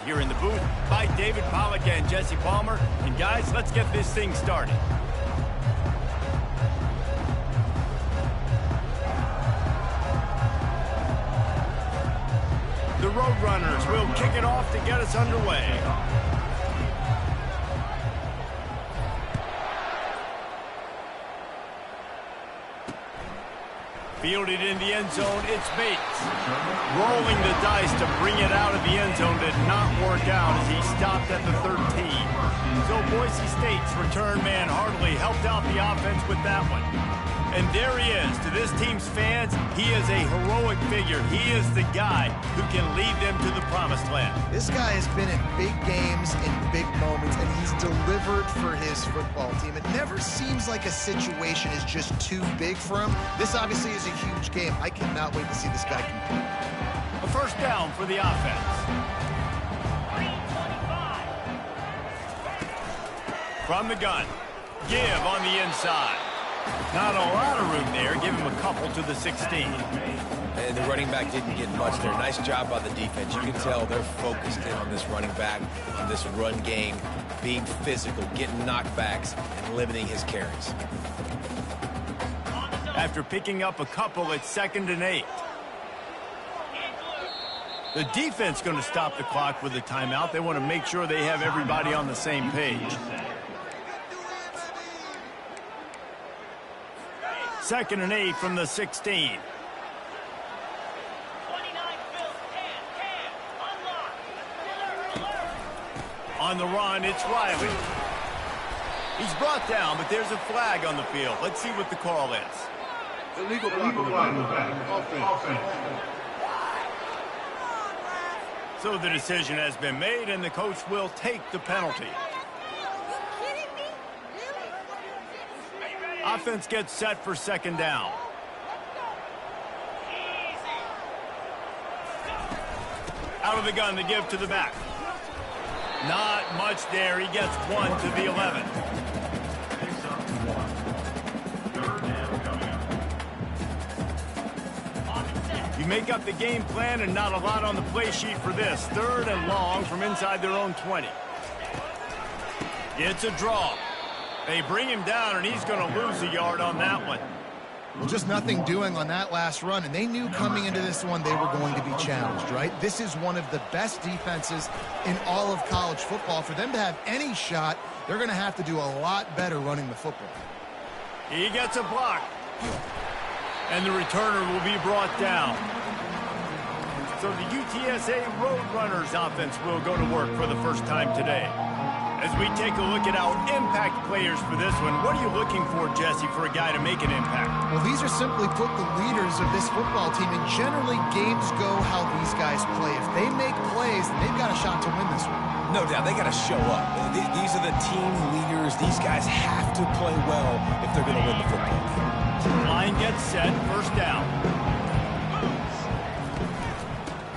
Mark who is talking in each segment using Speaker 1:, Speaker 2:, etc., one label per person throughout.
Speaker 1: Here in the booth by David Pollack and Jesse Palmer. And guys, let's get this thing started. The Roadrunners will kick it off to get us underway. Fielded in the end zone, it's Bates. Rolling the dice to bring it out of the end zone did not work out as he stopped at the 13. So Boise State's return man Hartley helped out the offense with that one. And there he is. To this team's fans, he is a heroic figure. He is the guy who can lead them to the promised land.
Speaker 2: This guy has been in big games, in big moments, and he's delivered for his football team. It never seems like a situation is just too big for him. This obviously is a huge game. I cannot wait to see this guy compete.
Speaker 1: A first down for the offense. From the gun, give on the inside. Not a lot of room there. Give him a couple to the 16.
Speaker 3: And the running back didn't get much there. Nice job by the defense. You can tell they're focused in on this running back, on this run game, being physical, getting knockbacks, and limiting his carries.
Speaker 1: After picking up a couple, it's 2nd and 8. The defense going to stop the clock with a timeout. They want to make sure they have everybody on the same page. 2nd and 8 from the 16. On the run, it's Riley. He's brought down, but there's a flag on the field. Let's see what the call is.
Speaker 4: Illegal blocking. Offense.
Speaker 1: So the decision has been made, and the coach will take the penalty. Offense gets set for 2nd down. Out of the gun to give to the back. Not much there. He gets 1 to the 11. You make up the game plan and not a lot on the play sheet for this. 3rd and long from inside their own 20. It's a draw. They bring him down, and he's going to lose a yard on that one.
Speaker 2: Well, just nothing doing on that last run, and they knew coming into this one they were going to be challenged, right? This is one of the best defenses in all of college football. For them to have any shot, they're going to have to do a lot better running the football.
Speaker 1: He gets a block, and the returner will be brought down. So the UTSA Roadrunners offense will go to work for the first time today. As we take a look at our impact players for this one, what are you looking for, Jesse, for a guy to make an impact?
Speaker 2: Well, these are simply put the leaders of this football team, and generally games go how these guys play. If they make plays, they've got a shot to win this one.
Speaker 3: No doubt, they got to show up. These are the team leaders. These guys have to play well if they're going to win the football game.
Speaker 1: Line gets set, first down.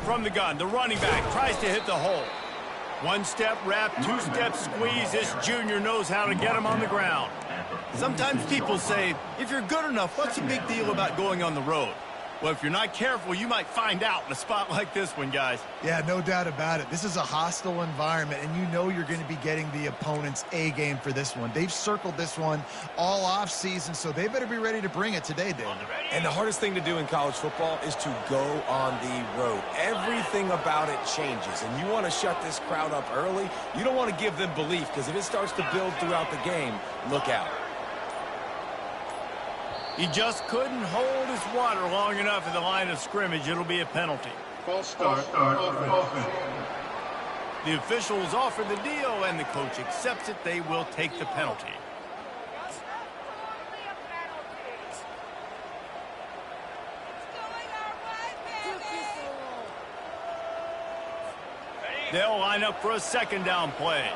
Speaker 1: From the gun, the running back tries to hit the hole. 1-step wrap, 2-step squeeze. This junior knows how to get him on the ground. Sometimes people say, if you're good enough, what's the big deal about going on the road? Well, if you're not careful, you might find out in a spot like this one, guys.
Speaker 2: Yeah, no doubt about it. This is a hostile environment, and you know you're going to be getting the opponent's A game for this one. They've circled this one all off season, so they better be ready to bring it today, Dave.
Speaker 3: And the hardest thing to do in college football is to go on the road. Everything about it changes, and you want to shut this crowd up early. You don't want to give them belief, because if it starts to build throughout the game, look out.
Speaker 1: He just couldn't hold his water long enough at the line of scrimmage. It'll be a penalty.
Speaker 4: False start. Offense.
Speaker 1: The officials offer the deal, and the coach accepts it. They will take the penalty. They'll line up for a 2nd down play.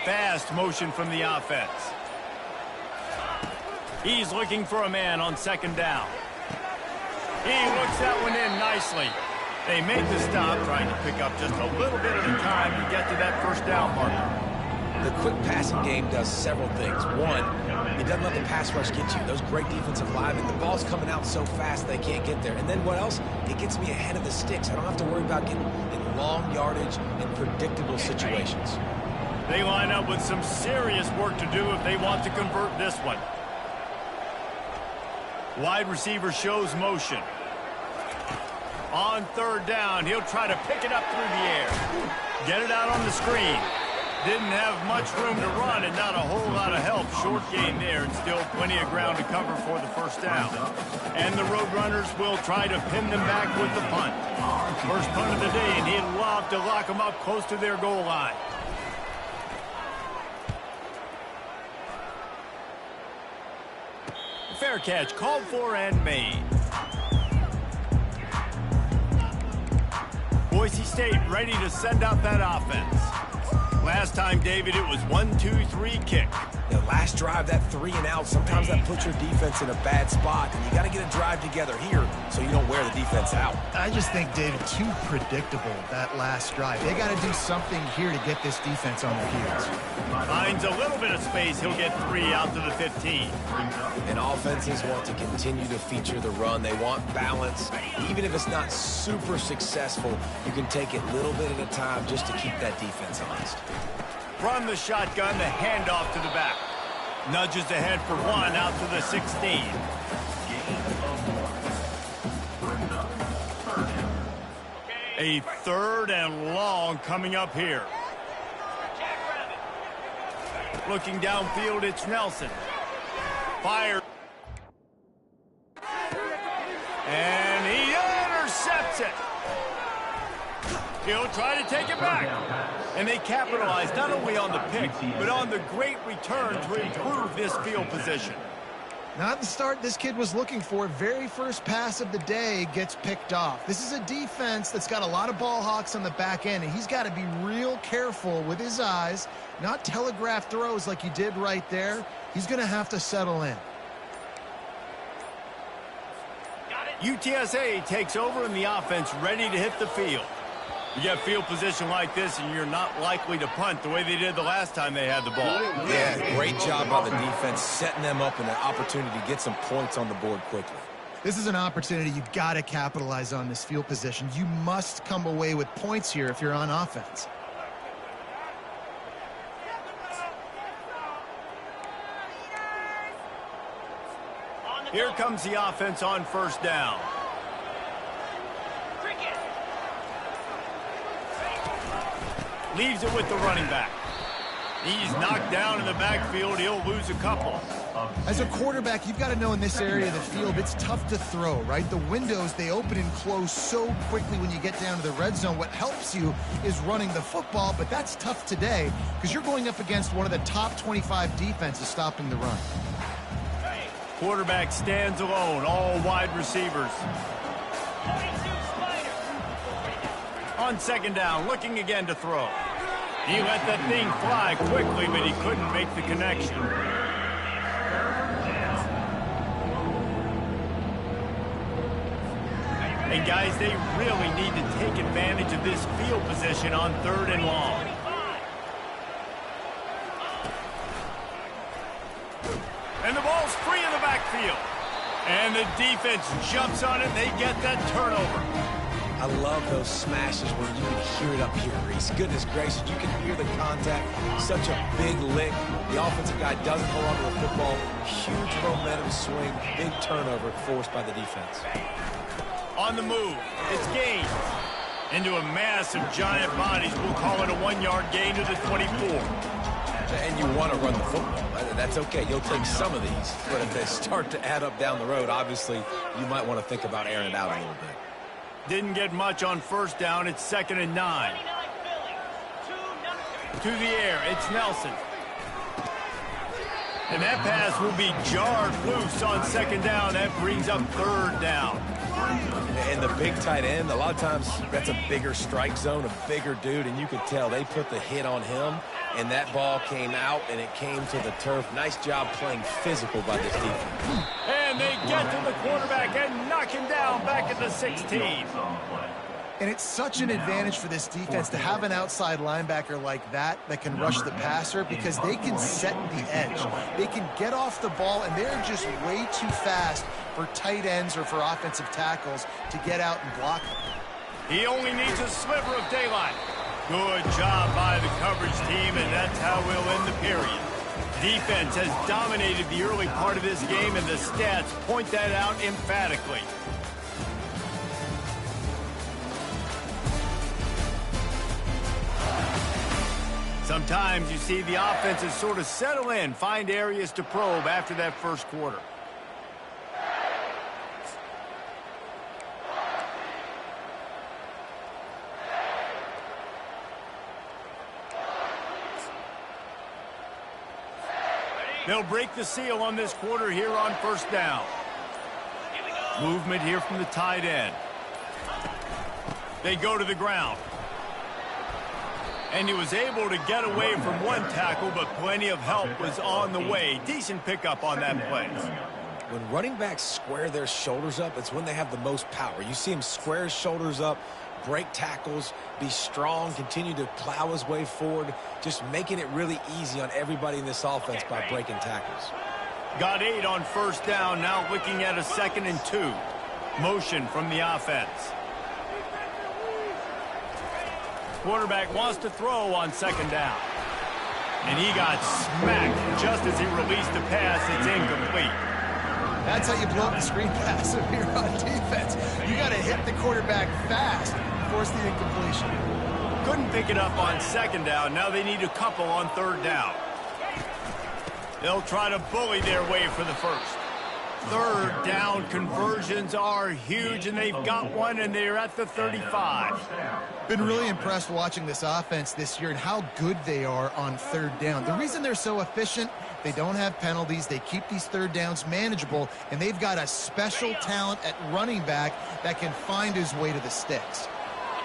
Speaker 1: Fast motion from the offense. He's looking for a man on 2nd down. He looks that one in nicely. They make the stop, trying to pick up just a little bit at a time to get to that first down marker.
Speaker 3: The quick passing game does several things. One, it doesn't let the pass rush get you. Those great defensive linemen, the ball's coming out so fast they can't get there. And then what else? It gets me ahead of the sticks. I don't have to worry about getting in long yardage and predictable situations.
Speaker 1: They line up with some serious work to do if they want to convert this one. Wide receiver shows motion. On third down, he'll try to pick it up through the air. Get it out on the screen. Didn't have much room to run and not a whole lot of help. Short gain there and still plenty of ground to cover for the first down. And the Roadrunners will try to pin them back with the punt. First punt of the day, and he'd love to lock them up close to their goal line. Fair catch called for and made. Boise State ready to send out that offense. Last time, David, it was 1-2-3 kick.
Speaker 3: The last drive, that 3 and out, sometimes that puts your defense in a bad spot, and you got to get a drive together here so you don't wear the defense out.
Speaker 2: I just think, David, too predictable, that last drive. They got to do something here to get this defense on their heels.
Speaker 1: Finds a little bit of space. He'll get 3 out to the 15.
Speaker 3: And offenses want to continue to feature the run. They want balance. Even if it's not super successful, you can take it little bit at a time just to keep that defense honest.
Speaker 1: From the shotgun, the handoff to the back. Nudges ahead for 1 out to the 16. A third and long coming up here. Looking downfield, it's Nelson. Fire. And he intercepts it. He'll try to take it back. And they capitalize not only on the pick, but on the great return to improve this field position.
Speaker 2: Not the start this kid was looking for. Very first pass of the day gets picked off. This is a defense that's got a lot of ball hawks on the back end, and he's got to be real careful with his eyes, not telegraph throws like he did right there. He's going to have to settle in.
Speaker 1: UTSA takes over in the offense, ready to hit the field. You get field position like this, and you're not likely to punt the way they did the last time they had the ball.
Speaker 3: Yeah, great job by the defense, setting them up in an opportunity to get some points on the board quickly.
Speaker 2: This is an opportunity you've got to capitalize on, this field position. You must come away with points here if you're on offense.
Speaker 1: Here comes the offense on first down. Leaves it with the running back. He's knocked down in the backfield. He'll lose a couple.
Speaker 2: As a quarterback, you've got to know in this area of the field, it's tough to throw, right? The windows, they open and close so quickly when you get down to the red zone. What helps you is running the football, but that's tough today because you're going up against one of the top 25 defenses stopping the run.
Speaker 1: Quarterback stands alone, all wide receivers. On second down, looking again to throw. He let that thing fly quickly, but he couldn't make the connection. And guys, they really need to take advantage of this field position on third and long. And the ball's free in the backfield. And the defense jumps on it, and they get that turnover.
Speaker 3: I love those smashes where you can hear it up here, Reese. Goodness gracious, you can hear the contact. Such a big lick. The offensive guy doesn't hold on to the football. Huge momentum swing. Big turnover forced by the defense.
Speaker 1: On the move, it's gained. Into a mass of giant bodies. We'll call it a 1-yard gain to the 24.
Speaker 3: And you want to run the football. That's okay. You'll take some of these. But if they start to add up down the road, obviously, you might want to think about airing it out a little bit.
Speaker 1: Didn't get much on first down. It's 2nd and 9. To the air, it's Nelson. And that pass will be jarred loose on second down. That brings up third down.
Speaker 3: And the big tight end, a lot of times that's a bigger strike zone, a bigger dude, and you could tell they put the hit on him, and that ball came out, and it came to the turf. Nice job playing physical by this defense.
Speaker 1: And they get to the quarterback and knock him down back at the 16.
Speaker 2: And it's such an advantage for this defense to have an outside linebacker like that can rush the passer because they can set the edge. They can get off the ball, and they're just way too fast for tight ends or for offensive tackles to get out and block them.
Speaker 1: He only needs a sliver of daylight. Good job by the coverage team, and that's how we'll end the period. Defense has dominated the early part of this game, and the stats point that out emphatically. Sometimes you see the offenses sort of settle in, find areas to probe after that first quarter. They'll break the seal on this quarter here on first down. Movement here from the tight end. They go to the ground. And he was able to get away from one tackle, but plenty of help was on the way. Decent pickup on that play.
Speaker 3: When running backs square their shoulders up, it's when they have the most power. You see him square his shoulders up, break tackles, be strong, continue to plow his way forward, just making it really easy on everybody in this offense by breaking tackles.
Speaker 1: Got 8 on first down, now looking at a 2nd and 2. Motion from the offense. Quarterback wants to throw on 2nd down. And he got smacked just as he released the pass. It's incomplete.
Speaker 2: That's how you blow up the screen pass if you're on defense. You got to hit the quarterback fast, force the incompletion.
Speaker 1: Couldn't pick it up on 2nd down. Now they need a couple on 3rd down. They'll try to bully their way for the first. 3rd down conversions are huge, and they've got one, and they're at the 35.
Speaker 2: Been really impressed watching this offense this year and how good they are on 3rd down. The reason they're so efficient, they don't have penalties, they keep these 3rd downs manageable, and they've got a special talent at running back that can find his way to the sticks.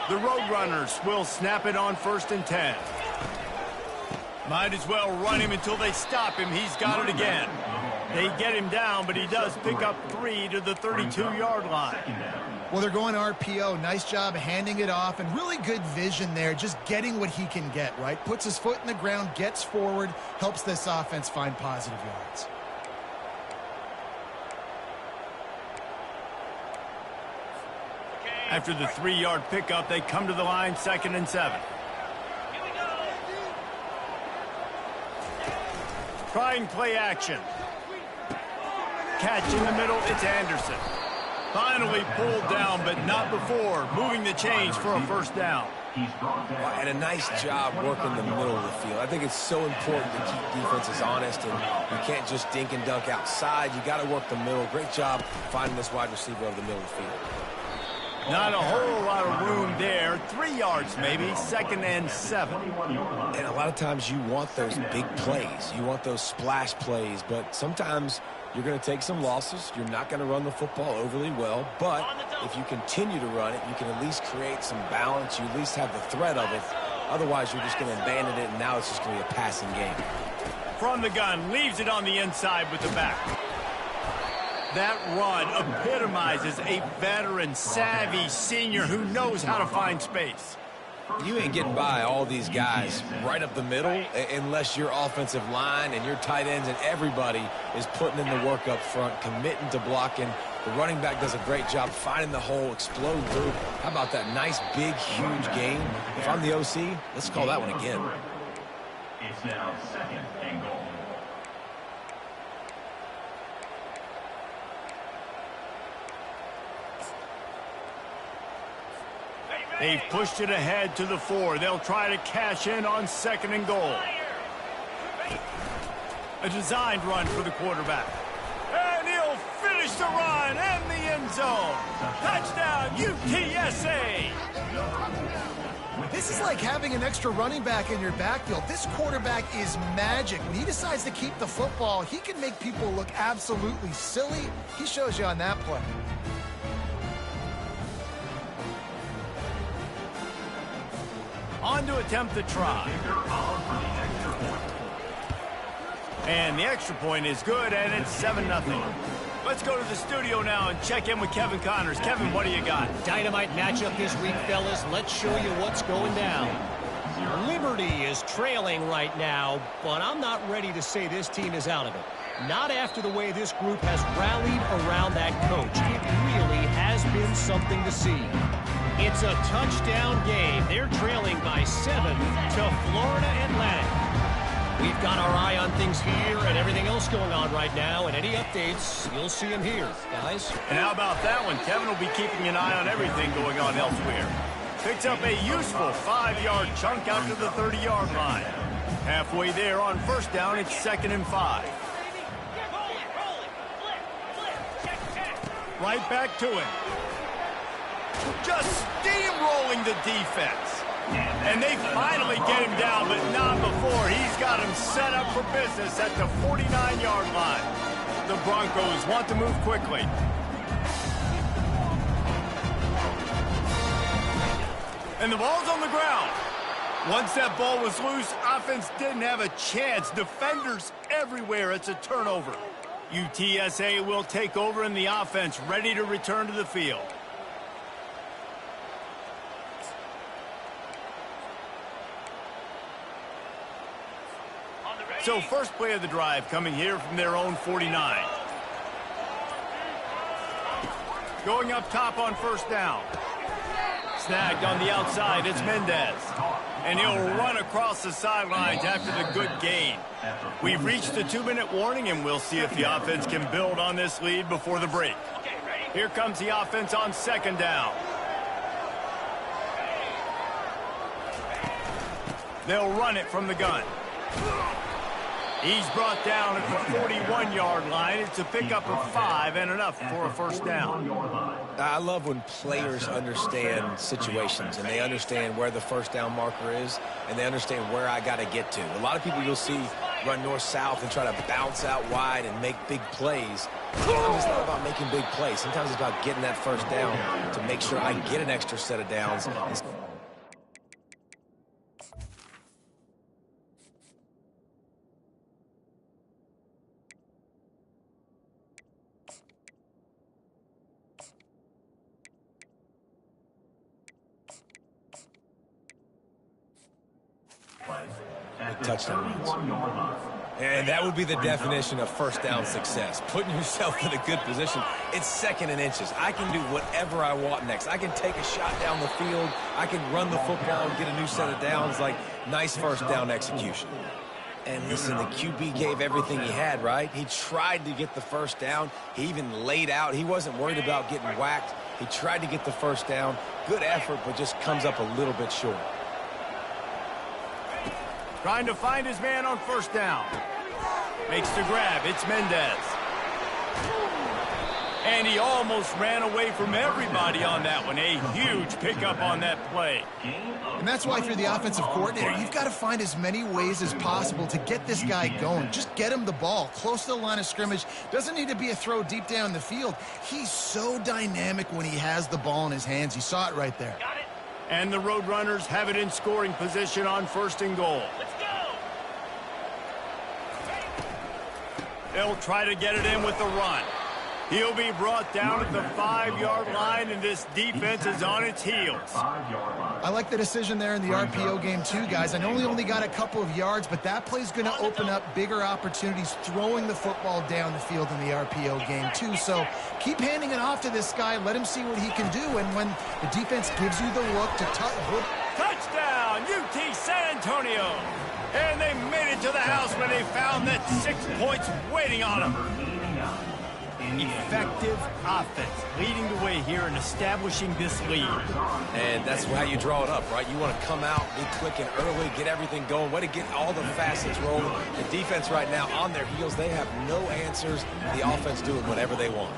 Speaker 1: The Roadrunners will snap it on 1st and 10. Might as well run him until they stop him. He's got it again. They get him down, but he does pick up 3 to the 32-yard line.
Speaker 2: Well, they're going RPO. Nice job handing it off, and really good vision there, just getting what he can get, right? Puts his foot in the ground, gets forward, helps this offense find positive yards.
Speaker 1: After the 3-yard pickup, they come to the line, 2nd and 7. Trying play action. Catch in the middle, it's Anderson. Finally pulled down, but not before. Moving the chains for a 1st down.
Speaker 3: And a nice job working the middle of the field. I think it's so important to keep defenses honest, and you can't just dink and dunk outside. You got to work the middle. Great job finding this wide receiver over the middle of the field.
Speaker 1: Not a whole lot of room there. 3 yards maybe, 2nd and 7.
Speaker 3: And a lot of times you want those big plays. You want those splash plays, but sometimes you're going to take some losses. You're not going to run the football overly well, but if you continue to run it, you can at least create some balance. You at least have the threat of it. Otherwise, you're just going to abandon it, and now it's just going to be a passing game.
Speaker 1: From the gun, leaves it on the inside with the back. That run epitomizes a veteran, savvy senior who knows how to find space.
Speaker 3: You ain't getting by all these guys right up the middle unless your offensive line and your tight ends and everybody is putting in the work up front, committing to blocking. The running back does a great job finding the hole, exploding through. How about that nice, big, huge gain? If I'm the OC, let's call that one again.
Speaker 4: It's now 2nd and goal.
Speaker 1: They've pushed it ahead to the 4. They'll try to cash in on 2nd and goal. A designed run for the quarterback. And he'll finish the run in the end zone. Touchdown, UTSA.
Speaker 2: This is like having an extra running back in your backfield. This quarterback is magic. When he decides to keep the football, he can make people look absolutely silly. He shows you on that play.
Speaker 1: On to attempt the try. And the extra point is good, and it's 7-0. Let's go to the studio now and check in with Kevin Connors. Kevin, what do you got?
Speaker 5: Dynamite matchup this week, fellas. Let's show you what's going down. Liberty is trailing right now, but I'm not ready to say this team is out of it. Not after the way this group has rallied around that coach. It really has been something to see. It's a touchdown game. They're trailing by 7 to Florida Atlantic. We've got our eye on things here and everything else going on right now, and any updates, you'll see them here, guys.
Speaker 1: And how about that one? Kevin will be keeping an eye on everything going on elsewhere. Picks up a useful 5-yard chunk out to the 30-yard line. Halfway there on first down, it's 2nd and 5. Right back to him. Just steamrolling the defense. And they finally get him down, but not before. He's got him set up for business at the 49-yard line. The Broncos want to move quickly. And the ball's on the ground. Once that ball was loose, offense didn't have a chance. Defenders everywhere. It's a turnover. UTSA will take over in the offense, ready to return to the field. So first play of the drive coming here from their own 49. Going up top on first down. Snagged on the outside, it's Mendez. And he'll run across the sidelines after the good gain. We've reached the 2-minute warning, and we'll see if the offense can build on this lead before the break. Here comes the offense on 2nd down. They'll run it from the gun. He's brought down at the 41-yard line. It's a pickup of 5 and enough for a first down.
Speaker 3: I love when players understand situations and they understand where the first down marker is and they understand where I got to get to. A lot of people you'll see run north-south and try to bounce out wide and make big plays. Sometimes it's not about making big plays. Sometimes it's about getting that first down to make sure I get an extra set of downs. Touchdown runs. And that would be the definition of first down success. Putting yourself in a good position. It's 2nd and inches. I can do whatever I want next. I can take a shot down the field. I can run the football and get a new set of downs. Like, nice first down execution. And listen, the QB gave everything he had, right? He tried to get the first down. He even laid out. He wasn't worried about getting whacked. He tried to get the first down. Good effort, but just comes up a little bit short.
Speaker 1: Trying to find his man on first down. Makes the grab. It's Mendez. And he almost ran away from everybody on that one. A huge pickup on that play.
Speaker 2: And that's why if you're the offensive coordinator, you've got to find as many ways as possible to get this guy going. Just get him the ball close to the line of scrimmage. Doesn't need to be a throw deep down the field. He's so dynamic when he has the ball in his hands. You saw it right there.
Speaker 1: Got it. And the Roadrunners have it in scoring position on 1st and goal. Let's go. They'll try to get it in with the run. He'll be brought down at the 5-yard line, and this defense is on its heels.
Speaker 2: I like the decision there in the RPO game too, guys. I know he only got a couple of yards, but that play's going to open up bigger opportunities throwing the football down the field in the RPO game too. So keep handing it off to this guy. Let him see what he can do, and when the defense gives you the look to
Speaker 1: touchdown, UT San Antonio. And they made it to the house when they found that 6 points waiting on them. Effective offense leading the way here and establishing this lead.
Speaker 3: And that's how you draw it up, right? You want to come out, be clicking early, get everything going, way to get all the facets rolling. The defense right now on their heels, they have no answers. The offense doing whatever they want.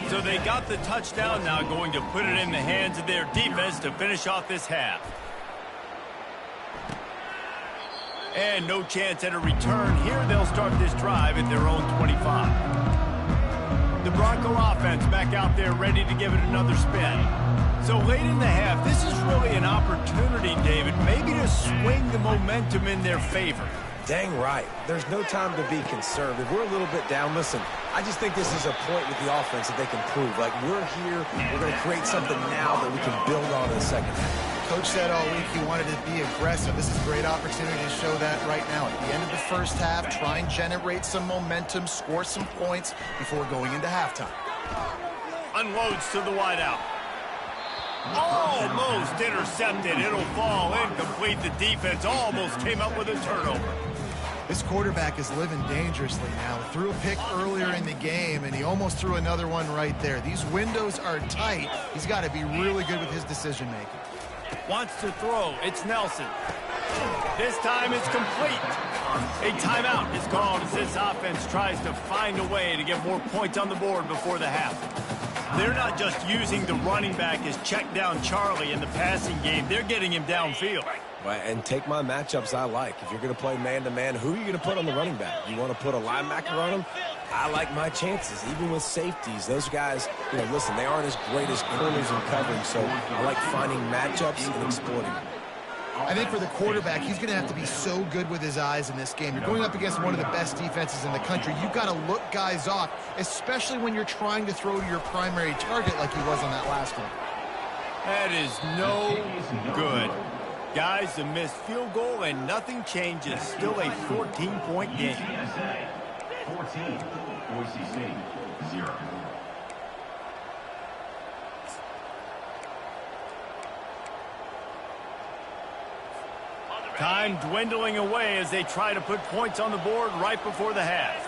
Speaker 1: So they got the touchdown, now going to put it in the hands of their defense to finish off this half. And no chance at a return. Here they'll start this drive at their own 25. The Bronco offense back out there ready to give it another spin. So late in the half, this is really an opportunity, David, maybe to swing the momentum in their favor.
Speaker 3: Dang right. There's no time to be conservative. We're a little bit down. Listen, I just think this is a point with the offense that they can prove. Like, we're here. We're going to create something now that we can build on in the second half.
Speaker 2: Coach said all week he wanted to be aggressive. This is a great opportunity to show that right now. At the end of the first half, try and generate some momentum, score some points before going into halftime.
Speaker 1: Unloads to the wideout. Almost intercepted. It'll fall incomplete. The defense almost came up with a turnover.
Speaker 2: This quarterback is living dangerously now. Threw a pick earlier in the game, and he almost threw another one right there. These windows are tight. He's got to be really good with his decision-making.
Speaker 1: Wants to throw. It's Nelson. This time it's complete. A timeout is called as this offense tries to find a way to get more points on the board before the half. They're not just using the running back as check down Charlie in the passing game. They're getting him downfield.
Speaker 3: Right, and take my matchups I like. If you're going to play man-to-man, who are you going to put on the running back? You want to put a linebacker on him? I like my chances, even with safeties. Those guys, listen, they aren't as great as corners and covering, so I like finding matchups and exploiting them.
Speaker 2: I think for the quarterback, he's going to have to be so good with his eyes in this game. You're going up against one of the best defenses in the country. You've got to look guys off, especially when you're trying to throw to your primary target like he was on that last one.
Speaker 1: That is no good. Guys, a missed field goal and nothing changes. Still a 14-point game.
Speaker 4: UTSA 14, Boise State 0.
Speaker 1: Time dwindling away as they try to put points on the board right before the half.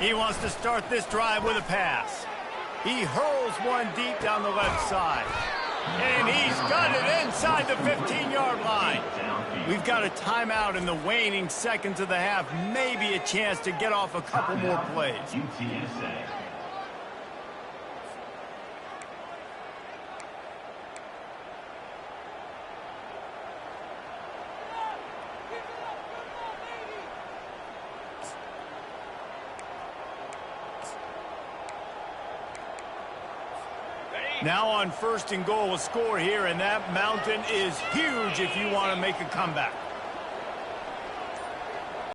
Speaker 1: He wants to start this drive with a pass. He hurls one deep down the left side. And he's got it inside the 15-yard line. We've got a timeout in the waning seconds of the half. Maybe a chance to get off a couple more plays.
Speaker 4: UTSA.
Speaker 1: Now on 1st and goal, a score here, and that mountain is huge if you want to make a comeback.